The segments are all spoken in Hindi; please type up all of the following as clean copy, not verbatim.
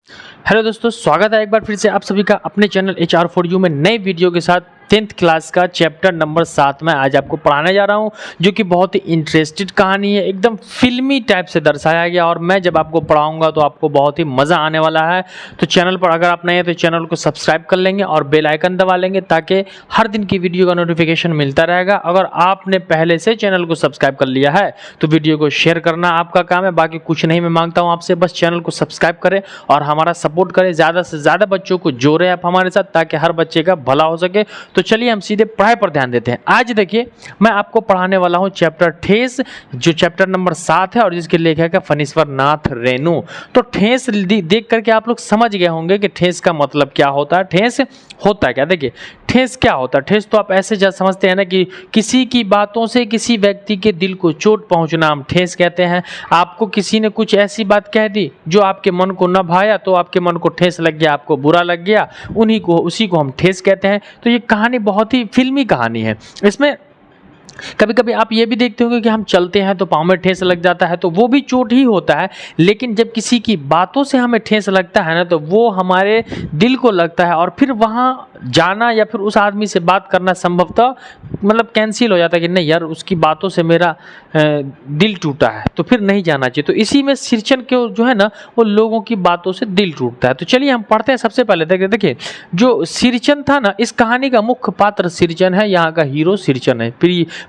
हेलो दोस्तों, स्वागत है एक बार फिर से आप सभी का अपने चैनल HR4U में नई वीडियो के साथ। 10th क्लास का चैप्टर नंबर 7 में आज आपको पढ़ाने जा रहा हूं, जो कि बहुत ही इंटरेस्टेड कहानी है। एकदम फिल्मी टाइप से दर्शाया गया और मैं जब आपको पढ़ाऊंगा तो आपको बहुत ही मज़ा आने वाला है। तो चैनल पर अगर आप नए हैं तो चैनल को सब्सक्राइब कर लेंगे और बेल आइकन दबा लेंगे ताकि हर दिन की वीडियो का नोटिफिकेशन मिलता रहेगा। अगर आपने पहले से चैनल को सब्सक्राइब कर लिया है तो वीडियो को शेयर करना आपका काम है, बाकी कुछ नहीं मैं मांगता हूँ आपसे। बस चैनल को सब्सक्राइब करें और हमारा सपोर्ट करें, ज़्यादा से ज़्यादा बच्चों को जोड़ें आप हमारे साथ ताकि हर बच्चे का भला हो सके। तो चलिए हम सीधे पढ़ाई पर ध्यान देते हैं। आज देखिए मैं आपको पढ़ाने वाला हूं चैप्टर ठेस, जो चैप्टर नंबर 7 है और जिसके लेखक है फणीश्वर नाथ रेणु। तो ठेस देख करके आप लोग समझ गए होंगे कि ठेस का मतलब क्या होता है, ठेस होता है क्या। देखिए ठेस क्या होता है। ठेस तो आप ऐसे समझते हैं ना कि किसी की बातों से किसी व्यक्ति के दिल को चोट पहुंचना हम ठेस कहते हैं। आपको किसी ने कुछ ऐसी बात कह दी जो आपके मन को न भाया तो आपके मन को ठेस लग गया, आपको बुरा लग गया, उसी को हम ठेस कहते हैं। तो ये कहानी बहुत ही फिल्मी कहानी है। इसमें कभी कभी आप ये भी देखते होंगे कि हम चलते हैं तो पाँव में ठेस लग जाता है, तो वो भी चोट ही होता है। लेकिन जब किसी की बातों से हमें ठेस लगता है ना, तो वो हमारे दिल को लगता है और फिर वहाँ जाना या फिर उस आदमी से बात करना संभवतः मतलब कैंसिल हो जाता है कि नहीं यार, उसकी बातों से मेरा दिल टूटा है, तो फिर नहीं जाना चाहिए। तो इसी में सिरचन के जो है ना, वो लोगों की बातों से दिल टूटता है। तो चलिए हम पढ़ते हैं। सबसे पहले देखिए जो सिरचन था ना, इस कहानी का मुख्य पात्र सिरचन है, यहाँ का हीरो सिरचन है।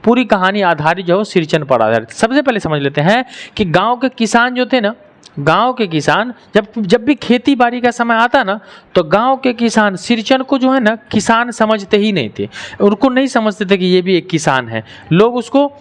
पूरी कहानी आधारित जो है सिरचन पर आधारित। सबसे पहले समझ लेते हैं कि गांव के किसान जो थे ना, गांव के किसान जब भी खेती बाड़ी का समय आता ना, तो गांव के किसान सिरचन को जो है ना किसान समझते ही नहीं थे। उनको नहीं समझते थे कि ये भी एक किसान है। लोग उसको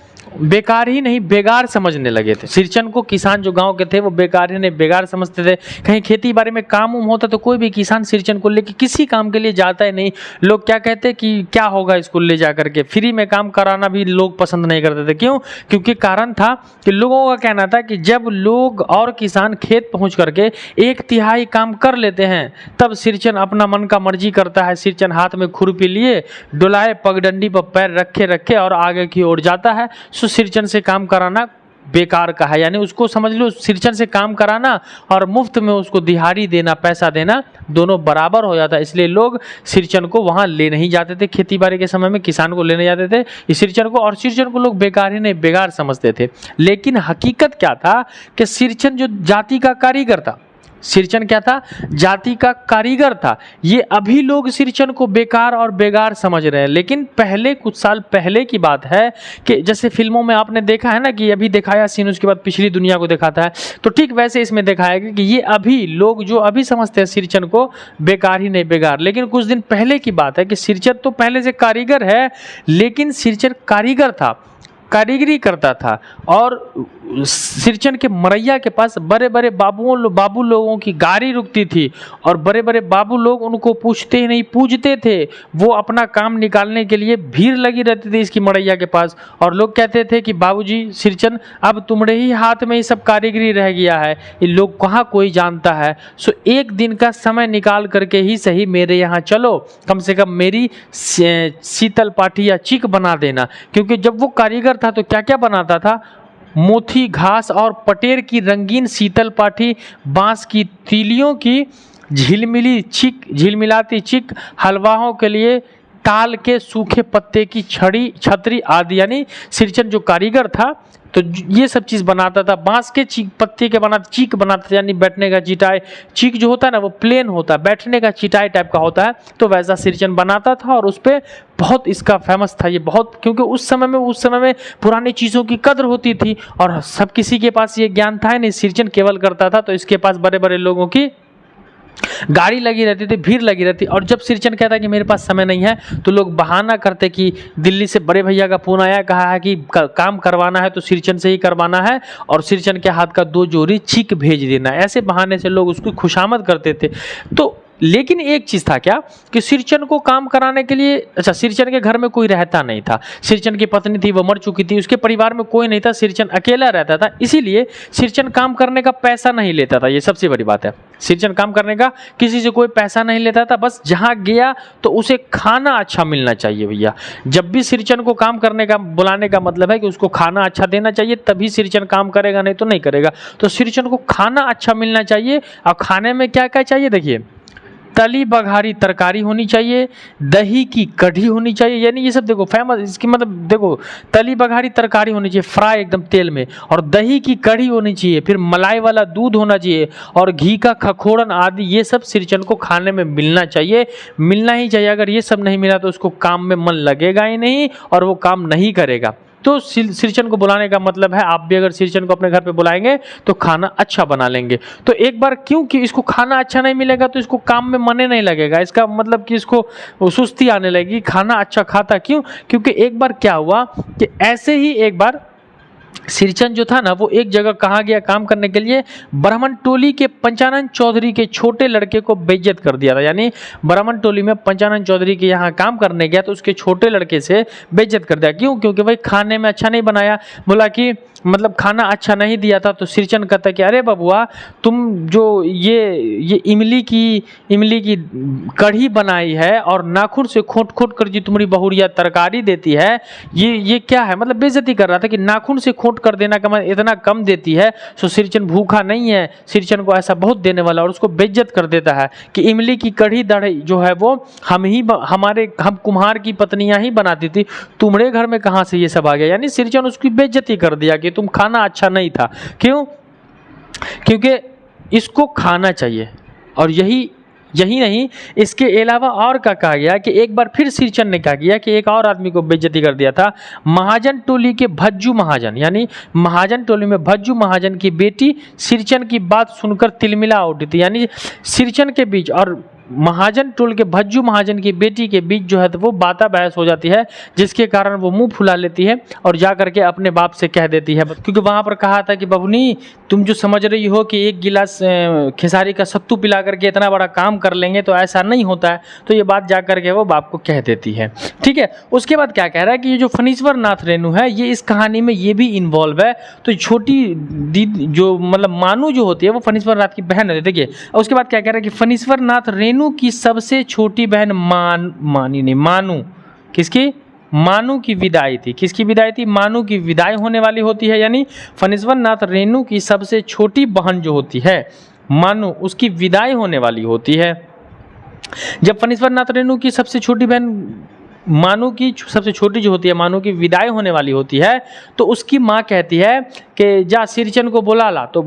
बेकार ही नहीं बेगार समझने लगे थे। सिरचन को किसान जो गांव के थे वो बेकार ही नहीं बेगार समझते थे। कहीं खेती बाड़ी में काम होता तो कोई भी किसान सिरचन को लेके किसी काम के लिए जाता ही नहीं। लोग क्या कहते कि क्या होगा इसको ले जा करके, फ्री में काम कराना भी लोग पसंद नहीं करते थे। क्यों? क्योंकि कारण था कि लोगों का कहना था कि जब लोग और किसान खेत पहुंच करके 1/3 काम कर लेते हैं तब सिरचन अपना मन का मर्जी करता है। सिरचन हाथ में खुरपी लिए डुलाए पगडंडी पर पैर रखे और आगे की ओर जाता है। सो सिरचन से काम कराना बेकार का है, यानी उसको समझ लो सिरचन से काम कराना और मुफ्त में उसको दिहाड़ी देना, पैसा देना, दोनों बराबर हो जाता है। इसलिए लोग सिरचन को वहां ले नहीं जाते थे। खेती बाड़ी के समय में किसान को लेने जाते थे इस सिरचन को, और सिरचन को लोग बेकार ही नहीं बेगार समझते थे। लेकिन हकीकत क्या था कि सिरचन जो जाति का कारीगर था, सिरचन क्या था? जाति का कारीगर था। ये अभी लोग सिरचन को बेकार और बेगार समझ रहे हैं, लेकिन पहले कुछ साल पहले की बात है कि जैसे फिल्मों में आपने देखा है ना कि अभी दिखाया सीन, उसके बाद पिछली दुनिया को दिखाता है, तो ठीक वैसे इसमें दिखाया गया कि ये अभी लोग जो अभी समझते हैं सिरचन को बेकार ही नहीं बेगार। लेकिन कुछ दिन पहले की बात है कि सिरचन तो पहले से कारीगर है, लेकिन सिरचन कारीगर था, कारीगरी करता था और सिरचन के मरैया के पास बड़े बड़े बाबू लोगों की गाड़ी रुकती थी और बड़े बड़े बाबू लोग उनको पूछते ही नहीं पूजते थे। वो अपना काम निकालने के लिए भीड़ लगी रहती थी इसकी मरैया के पास, और लोग कहते थे कि बाबूजी सिरचन अब तुम्हारे ही हाथ में ये सब कारीगरी रह गया है, ये लोग कहाँ कोई जानता है। सो एक दिन का समय निकाल करके ही सही मेरे यहाँ चलो, कम से कम मेरी शीतल पाठी या चिक बना देना। क्योंकि जब वो कारीगर था तो क्या क्या बनाता था? मोथी घास और पटेर की रंगीन शीतल पाठी, बांस की तीलियों की झिलमिलाती चिक, हलवाओं के लिए ताल के सूखे पत्ते की छतरी आदि। यानी सिरचन जो कारीगर था तो ये सब चीज़ बनाता था। बांस के पत्ते के चीक बनाता था, यानी बैठने का चिटाई। चीक जो होता है ना वो प्लेन होता है, बैठने का चिटाई टाइप का होता है, तो वैसा सिरचन बनाता था और उस पर बहुत इसका फेमस था ये बहुत। क्योंकि उस समय में पुरानी चीज़ों की कदर होती थी और सब किसी के पास ये ज्ञान था नहीं, सिरचन केवल करता था, तो इसके पास बड़े बड़े लोगों की गाड़ी लगी रहती थी, भीड़ लगी रहती। और जब सिरचन कहता है कि मेरे पास समय नहीं है, तो लोग बहाना करते कि दिल्ली से बड़े भैया का फोन आया, कहा है कि काम करवाना है तो सिरचन से ही करवाना है और सिरचन के हाथ का 2 जोड़ी चिक भेज देना। ऐसे बहाने से लोग उसकी खुशामद करते थे। तो लेकिन एक चीज था क्या कि सिरचन को काम कराने के लिए, अच्छा सिरचन के घर में कोई रहता नहीं था, सिरचन की पत्नी थी वो मर चुकी थी, उसके परिवार में कोई नहीं था, सिरचन अकेला रहता था, इसीलिए सिरचन काम करने का पैसा नहीं लेता था। ये सबसे बड़ी बात है, सिरचन काम करने का किसी से कोई पैसा नहीं लेता था, बस जहां गया तो उसे खाना अच्छा मिलना चाहिए। भैया जब भी सिरचन को काम करने का बुलाने का मतलब है कि उसको खाना अच्छा देना चाहिए, तभी सिरचन काम करेगा, नहीं तो नहीं करेगा। तो सिरचन को खाना अच्छा मिलना चाहिए, और खाने में क्या क्या चाहिए देखिए, तली बघारी तरकारी होनी चाहिए, दही की कढ़ी होनी चाहिए, यानी ये सब देखो फेमस, इसकी मतलब देखो तली बघारी तरकारी होनी चाहिए फ्राई एकदम तेल में, और दही की कढ़ी होनी चाहिए, फिर मलाई वाला दूध होना चाहिए, और घी का खखोरन आदि, ये सब सिरचन को खाने में मिलना चाहिए, मिलना ही चाहिए। अगर ये सब नहीं मिला तो उसको काम में मन लगेगा ही नहीं और वो काम नहीं करेगा। तो सिरचन को बुलाने का मतलब है, आप भी अगर सिरचन को अपने घर पे बुलाएंगे तो खाना अच्छा बना लेंगे। तो एक बार क्योंकि इसको खाना अच्छा नहीं मिलेगा तो इसको काम में मन नहीं लगेगा, इसका मतलब कि इसको सुस्ती आने लगेगी, खाना अच्छा खाता क्यों, क्योंकि एक बार क्या हुआ कि ऐसे ही एक बार सिरचन जो था ना वो एक जगह कहाँ गया काम करने के लिए, ब्राह्मण टोली के पंचानन चौधरी के छोटे लड़के को बेइज्जत कर दिया था। यानी ब्राह्मण टोली में पंचानन चौधरी के यहाँ काम करने गया तो उसके छोटे लड़के से बेइज्जत कर दिया। क्यों, क्योंकि भाई खाने में अच्छा नहीं बनाया, बोला कि मतलब खाना अच्छा नहीं दिया था। तो सिरचन कहता कि अरे बबुआ तुम जो ये इमली की कढ़ी बनाई है और नाखून से खोट खोट कर जी तुम्हारी बहुरिया तरकारी देती है, ये क्या है, मतलब बेइज्जती कर रहा था कि नाखून से खोट कर देना का मतलब इतना कम देती है। सो सिरचन भूखा नहीं है, सिरचन को ऐसा बहुत देने वाला, और उसको बेइज्जत कर देता है कि इमली की कढ़ी दढ़ी जो है वो हम कुम्हार की पत्नियां ही बनाती थी, तुम्हारे घर में कहाँ से ये सब आ गया। यानी सिरचन उसकी बेइज्जती कर दिया कि तुम खाना अच्छा नहीं था। क्यों, क्योंकि इसको खाना चाहिए। और यही नहीं, इसके अलावा और क्या कहा गया कि एक बार फिर सिरचन ने कहा गया कि एक और आदमी को बेइज्जती कर दिया था, महाजन टोली के भज्जू महाजन, यानी महाजन टोली में भज्जू महाजन की बेटी सिरचन की बात सुनकर तिलमिला उठी थी। यानी सिरचन के बीच और महाजन टोल के भज्जू महाजन की बेटी के बीच जो है तो वो बाता बहस हो जाती है, जिसके कारण वो मुंह फुला लेती है और जा करके अपने बाप से कह देती है, क्योंकि वहां पर कहा था कि बबुनी तुम जो समझ रही हो कि एक गिलास खेसारी का सत्तू पिला करके इतना बड़ा काम कर लेंगे, तो ऐसा नहीं होता है। तो ये बात जा करके वो बाप को कह देती है। ठीक है, उसके बाद क्या कह रहा है कि ये जो फणीश्वर नाथ रेणु है ये इस कहानी में ये भी इन्वॉल्व है। तो छोटी दीदी जो मतलब मानू जो होती है वो फणीश्वर नाथ की बहन है। देखिए उसके बाद क्या कह रहा है कि फणीश्वर नाथ रेणु की सबसे छोटी बहन मानू, किसकी, मानू की विदाई थी। किसकी विदाई थी, मानू की विदाई होने वाली होती है। यानी फणीश्वर नाथ रेणु की सबसे छोटी बहन जो होती है मानू, उसकी विदाई होने वाली होती है। जब फणीश्वर नाथ रेणु की सबसे छोटी बहन मानू की सबसे छोटी जो होती है मानू की विदाई होने वाली होती है, तो उसकी माँ कहती है कि जा सिरचन को बुला ला। तो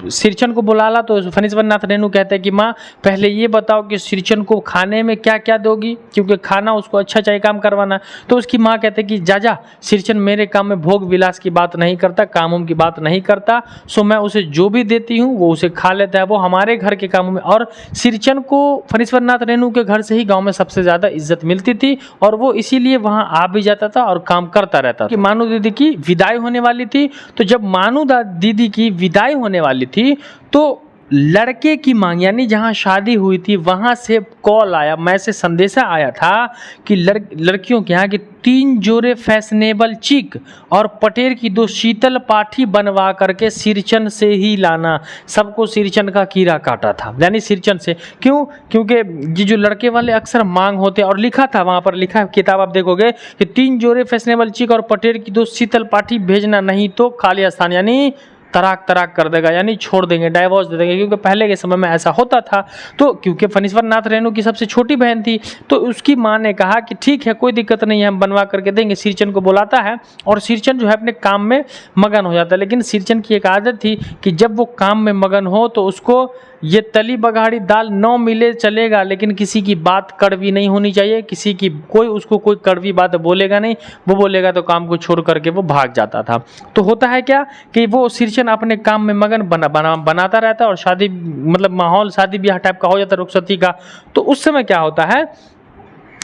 सिरचन को बुला ला तो फणीश्वर नाथ रेणु कहते हैं कि माँ पहले ये बताओ कि सिरचन को खाने में क्या क्या दोगी, क्योंकि खाना उसको अच्छा चाहिए काम करवाना। तो उसकी माँ कहते हैं कि जा सिरचन मेरे काम में भोग विलास की बात नहीं करता, कामों की बात नहीं करता, सो मैं उसे जो भी देती हूँ वो उसे खा लेता है, वो हमारे घर के कामों में। और सिरचन को फणीश्वर नाथ रेणु के घर से ही गाँव में सबसे ज़्यादा इज्जत मिलती थी और वो इसीलिए वहां आ भी जाता था और काम करता रहता था। कि मानू दीदी की विदाई होने वाली थी, तो जब मानू दीदी की विदाई होने वाली थी तो लड़के की मांग, यानी जहां शादी हुई थी वहां से कॉल आया, मैसेज संदेशा आया था कि लड़कियों के यहाँ की 3 जोड़े फैशनेबल चिक और पटेर की 2 शीतल पाठी बनवा करके सिरचन से ही लाना। सबको सिरचन का कीड़ा काटा था, यानी सिरचन से। क्यों, क्योंकि ये जो लड़के वाले अक्सर मांग होते, और लिखा था वहां पर, लिखा किताब आप देखोगे कि 3 जोड़े फैशनेबल चिक और पटेर की 2 शीतल पाठी भेजना, नहीं तो खाली स्थान, यानी तराक तराक कर देगा, यानी छोड़ देंगे, डाइवोर्स दे देंगे। क्योंकि पहले के समय में ऐसा होता था। तो क्योंकि फणीश्वर नाथ रेणु की सबसे छोटी बहन थी तो उसकी माँ ने कहा कि ठीक है कोई दिक्कत नहीं है, हम बनवा करके देंगे। सिरचन को बुलाता है और सिरचन जो है अपने काम में मगन हो जाता है। लेकिन सिरचन की एक आदत थी कि जब वो काम में मगन हो तो उसको ये तली बघाड़ी दाल न मिले चलेगा, लेकिन किसी की बात कड़वी नहीं होनी चाहिए, किसी की उसको कोई कड़वी बात बोलेगा नहीं, वो बोलेगा तो काम को छोड़ करके वो भाग जाता था। तो होता है क्या कि वो सिरचन अपने काम में मगन बनाता रहता है और शादी मतलब माहौल शादी ब्याह टाइप का हो जाता है रुखसती का। तो उस समय क्या होता है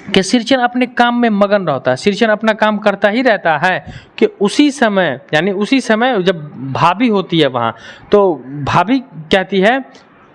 कि सिरचन अपने काम में मगन रहता है, सिरचन अपना काम करता ही रहता है कि उसी समय, यानी उसी समय जब भाभी होती है वहाँ, तो भाभी कहती है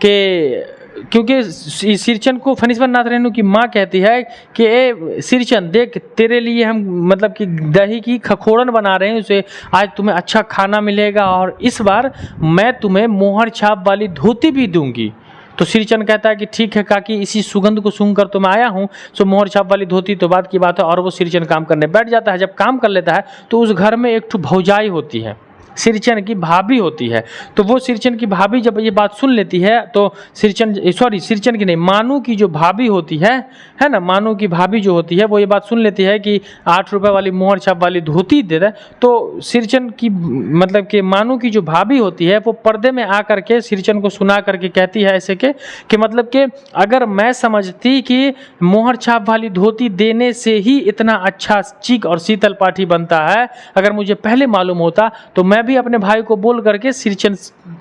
कि क्योंकि सिरचन को फणीश्वर नाथ रेणु की माँ कहती है कि ए सिरचन देख, तेरे लिए हम मतलब कि दही की खखोरन बना रहे हैं, उसे आज तुम्हें अच्छा खाना मिलेगा और इस बार मैं तुम्हें मोहर छाप वाली धोती भी दूंगी। तो सिरचन कहता है कि ठीक है काकी, इसी सुगंध को सूंघ कर तो मैं आया हूँ, सो मोहर छाप वाली धोती तो बात की बात है। और वो सिरचन काम करने बैठ जाता है। जब काम कर लेता है तो उस घर में एक ठो भौजाई होती है, सिरचन की भाभी होती है। तो वो सिरचन की भाभी जब ये बात सुन लेती है तो सिरचन की नहीं, मानू की जो भाभी होती है ना, मानू की भाभी जो होती है वो ये बात सुन लेती है कि 8 रुपए वाली मोहर छाप वाली धोती दे दे। तो सिरचन की मतलब कि मानू की जो भाभी होती है वो पर्दे में आकर के सिरचन को सुना करके कहती है ऐसे कि मतलब कि अगर मैं समझती कि मोहर छाप वाली धोती देने से ही इतना अच्छा चिक और शीतल पाठी बनता है, अगर मुझे पहले मालूम होता तो मैं भी अपने भाई को बोल करके सिरचन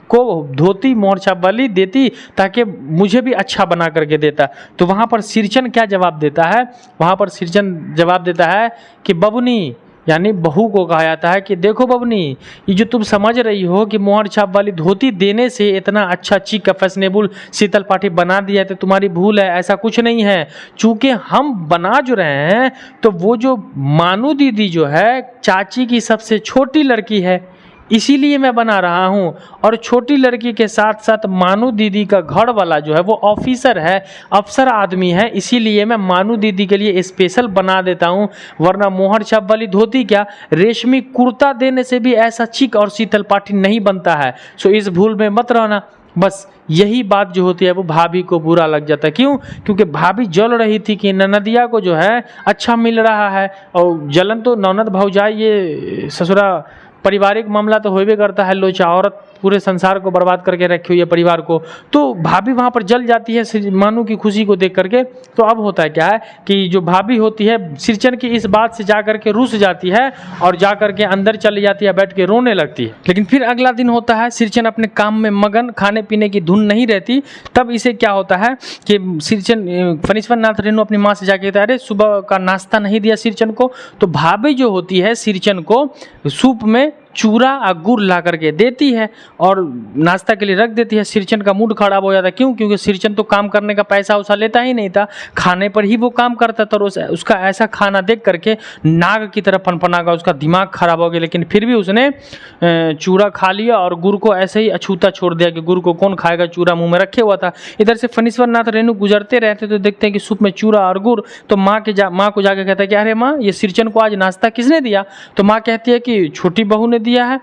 को धोती मोहर छाप वाली देती, ताकि मुझे भी अच्छा बना करके देता। तो वहाँ पर सिरचन क्या जवाब देता है, वहाँ पर सिरचन जवाब देता है कि बबुनी, यानी बहू को कहा जाता है कि देखो बबनी, ये जो तुम समझ रही हो कि मोहर छाप वाली धोती देने से इतना अच्छा चिक फैशनेबल शीतल पाठी बना दिया है, तो तुम्हारी भूल है, ऐसा कुछ नहीं है। चूँकि हम बना जो रहे हैं तो वो जो मानू दीदी जो है चाची की सबसे छोटी लड़की है, इसीलिए मैं बना रहा हूँ। और छोटी लड़की के साथ साथ मानू दीदी का घर वाला जो है वो ऑफिसर है, अफसर आदमी है, इसीलिए मैं मानू दीदी के लिए स्पेशल बना देता हूँ। वरना मोहर छाप वाली धोती क्या, रेशमी कुर्ता देने से भी ऐसा चिक और शीतल पाठी नहीं बनता है। सो इस भूल में मत रहना। बस यही बात जो होती है वो भाभी को बुरा लग जाता है। क्यों? क्योंकि भाभी जल रही थी कि ननदिया को जो है अच्छा मिल रहा है। और जलन तो ननद भौजाई, ये ससुरा पारिवारिक मामला तो होबे करता है। लोचा औरत पूरे संसार को बर्बाद करके रखी हुई है, परिवार को। तो भाभी वहाँ पर जल जाती है मानू की खुशी को देख करके। तो अब होता है क्या है कि जो भाभी होती है सिरचन की इस बात से जा करके रुस जाती है और जा करके अंदर चली जाती है, बैठ के रोने लगती है। लेकिन फिर अगला दिन होता है, सिरचन अपने काम में मगन, खाने पीने की धुन नहीं रहती। तब इसे क्या होता है कि सिरचन फणीश्वर नाथ रेणु अपनी माँ से जाके कहता है, अरे सुबह का नाश्ता नहीं दिया सिरचन को। तो भाभी जो होती है सिरचन को सूप में चूरा और गुड़ ला करके देती है और नाश्ता के लिए रख देती है। सिरचन का मूड खराब हो जाता है। क्यों? क्योंकि सिरचन तो काम करने का पैसा उसा लेता ही नहीं था, खाने पर ही वो काम करता था। और उसका ऐसा खाना देख करके नाग की तरह फनफना गया, उसका दिमाग खराब हो गया। लेकिन फिर भी उसने चूरा खा लिया और गुड़ को ऐसे ही अछूता छोड़ दिया कि गुड़ को कौन खाएगा, चूरा मुँह में रखे हुआ था। इधर से फणीश्वर नाथ रेणु गुजरते रहते तो देखते हैं कि सूप में चूरा और गुड़। तो माँ को जाके कहता है कि अरे माँ, ये सिरचन को आज नाश्ता किसने दिया? तो माँ कहती है कि छोटी बहू ने दिया है।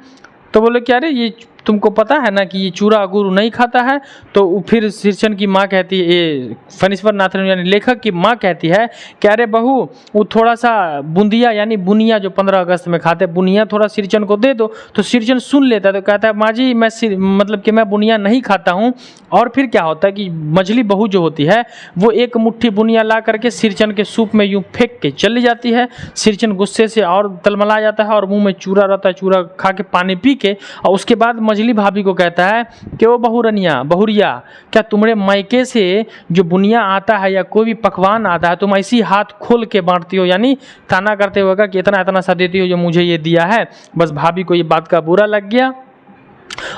तो बोले कि अरे ये तुमको पता है ना कि ये चूरा गुड़ नहीं खाता है। तो फिर सिरचन की माँ कहती है, ये फणीश्वर नाथ रेणु यानी लेखक की माँ कहती है कि अरे बहू, वो थोड़ा सा बूंदिया यानी बुनिया जो 15 अगस्त में खाते बुनिया थोड़ा सिरचन को दे दो। तो सिरचन सुन लेता है, तो कहता है माँ जी मतलब कि मैं बुनिया नहीं खाता हूँ। और फिर क्या होता है कि मझली बहू जो होती है वो एक मुट्ठी बुनिया ला करके सिरचन के सूप में यूँ फेंक के चली जाती है। सिरचन गुस्से से और तलमला जाता है और मुँह में चूरा रहता है, चूरा खा के पानी पी के, और उसके बाद मझली भाभी को कहता है कि वो बहुरिया, क्या तुम्हारे मायके से जो बुनिया आता है या कोई भी पकवान आता है तुम ऐसी हाथ खोल के बांटती हो, यानी ताना करते होगा कि इतना इतना सा देती हो जो मुझे ये दिया है। बस भाभी को ये बात का बुरा लग गया।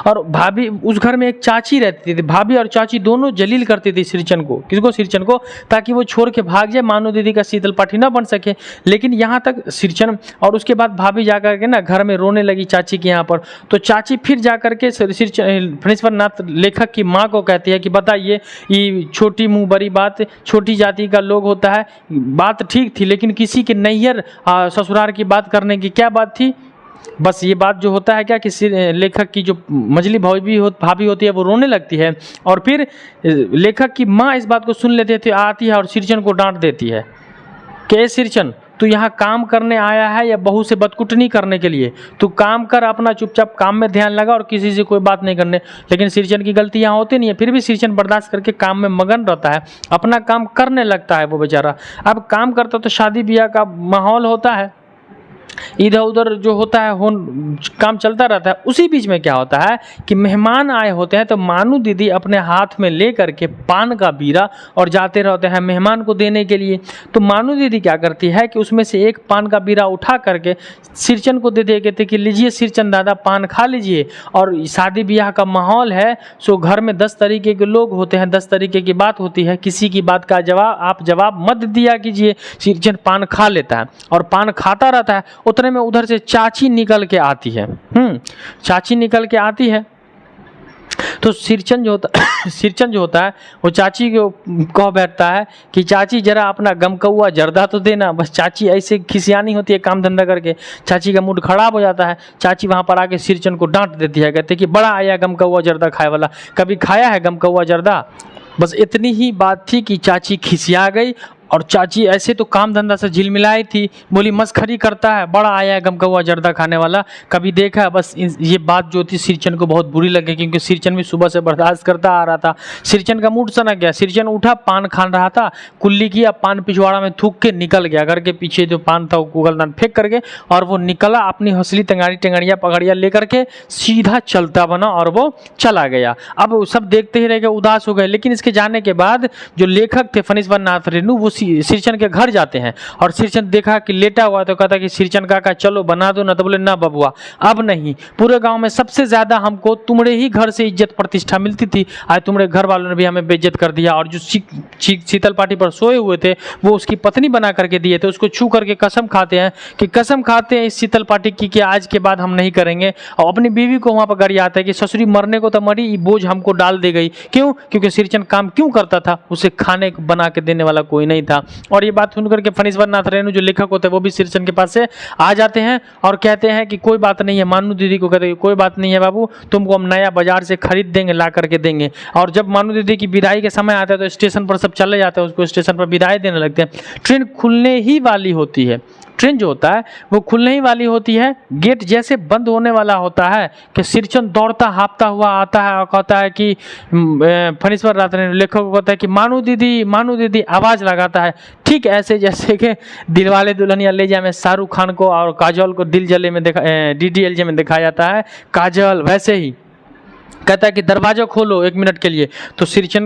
और भाभी, उस घर में एक चाची रहती थी, भाभी और चाची दोनों जलील करती थी सिरचन को। किसको? सिरचन को, ताकि वो छोड़ के भाग जाए, मानू दीदी का शीतल पाठी ना बन सके। लेकिन यहाँ तक सिरचन, और उसके बाद भाभी जा करके ना घर में रोने लगी चाची के यहाँ पर। तो चाची फिर जा करके फणीश्वर नाथ लेखक की माँ को कहती है कि बताइए, ये छोटी मुँह बड़ी बात, छोटी जाति का लोग होता है, बात ठीक थी, लेकिन किसी के नैहर ससुराल की बात करने की क्या बात थी? बस ये बात जो होता है क्या कि लेखक की जो मझली भाभी होती है वो रोने लगती है। और फिर लेखक की माँ इस बात को सुन लेती है, आती है और सिरचन को डांट देती है कि सिरचन, तू यहाँ काम करने आया है या बहू से बदकुटनी करने के लिए? तू काम कर, अपना चुपचाप काम में ध्यान लगा और किसी से कोई बात नहीं करने। लेकिन सिरचन की गलती यहाँ होती नहीं है, फिर भी सिरचन बर्दाश्त करके काम में मगन रहता है, अपना काम करने लगता है वो बेचारा। अब काम करता तो शादी ब्याह का माहौल होता है, इधर उधर जो होता है काम चलता रहता है। उसी बीच में क्या होता है कि मेहमान आए होते हैं, तो मानू दीदी अपने हाथ में ले करके पान का बीरा और जाते रहते हैं मेहमान को देने के लिए। तो मानू दीदी क्या करती है कि उसमें से एक पान का बीरा उठा करके सिरचन को दे कहते कि लीजिए सिरचन दादा पान खा लीजिए। और शादी ब्याह का माहौल है, सो घर में 10 तरीके के लोग होते हैं, 10 तरीके की बात होती है, किसी की बात का आप जवाब मत दिया कीजिए। सिरचन पान खा लेता है और पान खाता रहता है। उतने में उधर से चाची निकल के आती है। चाची निकल के आती है तो सिरचन जो होता है वो चाची को कह बैठता है कि चाची जरा अपना गमकौआ जर्दा तो देना। बस चाची ऐसे खिसियानी होती है काम धंधा करके, चाची का मूड खराब हो जाता है। चाची वहाँ पर आके सिरचन को डांट देती है, कहते कि बड़ा आया गमकौआ जर्दा खाए वाला, कभी खाया है गमकौआ जर्दा। बस इतनी ही बात थी कि चाची खिसिया गई। और चाची ऐसे तो काम धंधा से झिलमिलाई थी, बोली मस्खरी करता है, बड़ा आया है गमकौआ जर्दा खाने वाला, कभी देखा है। बस ये बात जो थी सिरचन को बहुत बुरी लगी, क्योंकि सिरचन भी सुबह से बर्दाश्त करता आ रहा था। सिरचन का मूड सनक गया। सिरचन उठा, पान खान रहा था, कुल्ली किया, पान पिछवाड़ा में थूक के निकल गया। घर के पीछे जो पान था वो कुगलदान फेंक करके, और वो निकला अपनी हौसली टेंगाड़िया पकड़िया लेकर के सीधा चलता बना और वो चला गया। अब सब देखते ही रह गए, उदास हो गए। लेकिन इसके जाने के बाद जो लेखक थे फणीश्वर नाथ रेणु, वो सिरचन के घर जाते हैं और सिरचन देखा कि लेटा हुआ, तो कहता कि सिरचन काका चलो बना दो ना। तो बोले ना बबुआ अब नहीं, पूरे गांव में सबसे ज्यादा हमको तुम्हारे ही घर से इज्जत प्रतिष्ठा मिलती थी, आज तुम्हारे घर वालों ने भी हमें बेइज्जत कर दिया। और जो शीतल पाटी पर सोए हुए थे वो उसकी पत्नी बना करके दिए थे, उसको छू करके कसम खाते हैं कि कसम खाते हैं इस शीतल पाटी की कि आज के बाद हम नहीं करेंगे। और अपनी बीवी को वहां पर गरिया आता है कि ससुरी मरने को तो मरी, ये बोझ हमको डाल दे गई। क्यों? क्योंकि सिरचन काम क्यों करता था, उसे खाने बना के देने वाला कोई नहीं था। और ये बात सुनकर के फणीश्वर नाथ रेणु जो लेखक होते हैं वो भी सिरचन के पास से आ जाते हैं और कहते हैं कि कोई बात नहीं है। मानू दीदी को कहते हैं कोई बात नहीं है बाबू, तुमको हम नया बाजार से खरीद देंगे, ला करके देंगे। और जब मानू दीदी की विदाई के समय आता है तो स्टेशन पर सब चले जाते हैं, उसको स्टेशन पर विदाई देने लगते हैं। ट्रेन खुलने ही वाली होती है, ट्रेन जो होता है वो खुलने ही वाली होती है। गेट जैसे बंद होने वाला होता है कि सिरचन दौड़ता हाँफता हुआ आता है और कहता है कि फणीश्वर नाथ रेणु लेखक को कहता है कि मानू दीदी आवाज़ लगाता है, ठीक ऐसे जैसे कि दिलवाले दुल्हनिया ले जाए में शाहरुख खान को और काजल को दिल जले में DDLJ में दिखाया जाता है काजल, वैसे ही कहता है कि दरवाजा खोलो 1 मिनट के लिए। तो सिरचन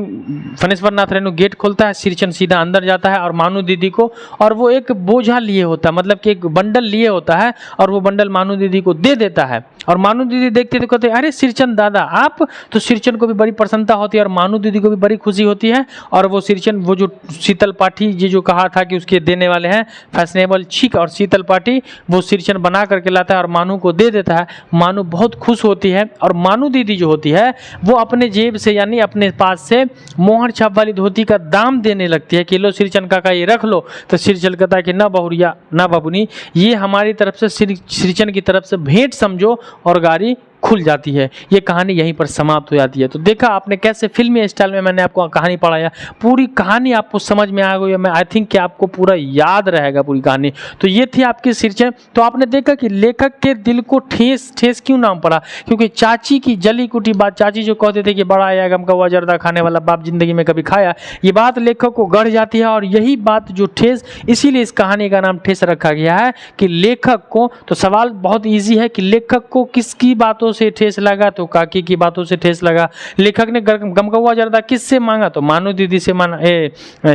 फणीश्वर नाथ रेणु गेट खोलता है, सिरचन सीधा अंदर जाता है और मानू दीदी को, और वो एक बोझा लिए होता है, मतलब कि एक बंडल लिए होता है और वो बंडल मानू दीदी को दे देता है। और मानू दीदी देखते तो कहते अरे सिरचन दादा आप, तो सिरचन को भी बड़ी प्रसन्नता होती है और मानू दीदी को भी बड़ी खुशी होती है। और वो सिरचन वो जो शीतल पाठी जो कहा था कि उसके देने वाले हैं फैशनेबल छिक और शीतल पाठी, वो सिरचन बना करके लाता है और मानू को दे देता है। मानू बहुत खुश होती है और मानू दीदी जो होती है वो अपने जेब से यानी अपने पास से मोहर छाप वाली धोती का दाम देने लगती है कि लो सिरचन काका ये रख लो। तो सिरचन कहता है कि ना बहुरिया ना बाबूनी, ये हमारी तरफ से सिरचन की तरफ से भेंट समझो, और गाड़ी खुल जाती है। ये कहानी यहीं पर समाप्त हो जाती है। तो देखा आपने कैसे फिल्मी स्टाइल में मैंने आपको कहानी पढ़ाया, पूरी कहानी आपको समझ में आ गई। मैं आई थिंक कि आपको पूरा याद रहेगा पूरी कहानी। तो ये थी आपकी सिरचन। तो आपने देखा कि लेखक के दिल को ठेस क्यों नाम पड़ा, क्योंकि चाची की जली कुटी बात, चाची जो कहते थे कि बड़ा आया गमकौआ जर्दा खाने वाला बाप जिंदगी में कभी खाया, ये बात लेखक को गढ़ जाती है। और यही बात जो ठेस, इसीलिए इस कहानी का नाम ठेस रखा गया है कि लेखक को, तो सवाल बहुत ईजी है कि लेखक को किसकी बातों से ठेस लगा, तो काकी की बातों से ठेस लगा। लेखक ने गमकौआ जर्दा किससे मांगा, तो मानू दीदी से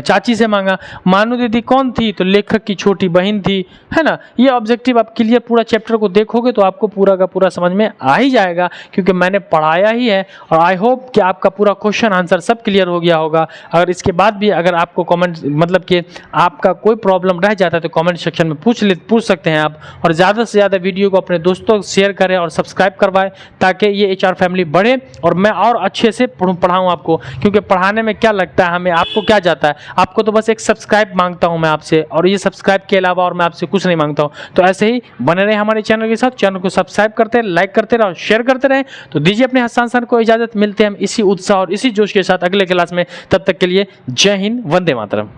चाची से मांगा। मानू दीदी कौन थी, तो लेखक की छोटी बहन थी, है ना। ये ऑब्जेक्टिव आप क्लियर पूरा चैप्टर को देखोगे तो आपको पूरा का पूरा समझ में आ ही जाएगा, क्योंकि मैंने पढ़ाया ही है। और आई होप कि आपका पूरा क्वेश्चन आंसर सब क्लियर हो गया होगा। अगर इसके बाद भी अगर आपको कमेंट मतलब कि आपका कोई प्रॉब्लम रह जाता है तो कमेंट सेक्शन में पूछ सकते हैं आप। और ज़्यादा से ज़्यादा वीडियो को अपने दोस्तों को शेयर करें और सब्सक्राइब करवाएं, ताकि ये HR फैमिली बढ़े और मैं और अच्छे से पढ़ाऊँ आपको। क्योंकि पढ़ाने में क्या लगता है हमें, आपको क्या जाता है, आपको तो बस एक सब्सक्राइब मांगता हूँ मैं आपसे, और ये सब्सक्राइब के अलावा और मैं आपसे कुछ नहीं मांगता हूँ। तो ऐसे ही बने रहे हमारे चैनल के साथ, चैनल को सब्सक्राइब करते रहे, लाइक करते रहे और शेयर करते रहे। तो दीजिए अपने हस्तांतरण को इजाजत, मिलते हैं हम इसी उत्साह और इसी जोश के साथ अगले क्लास में। तब तक के लिए जय हिंद, वंदे मातरम।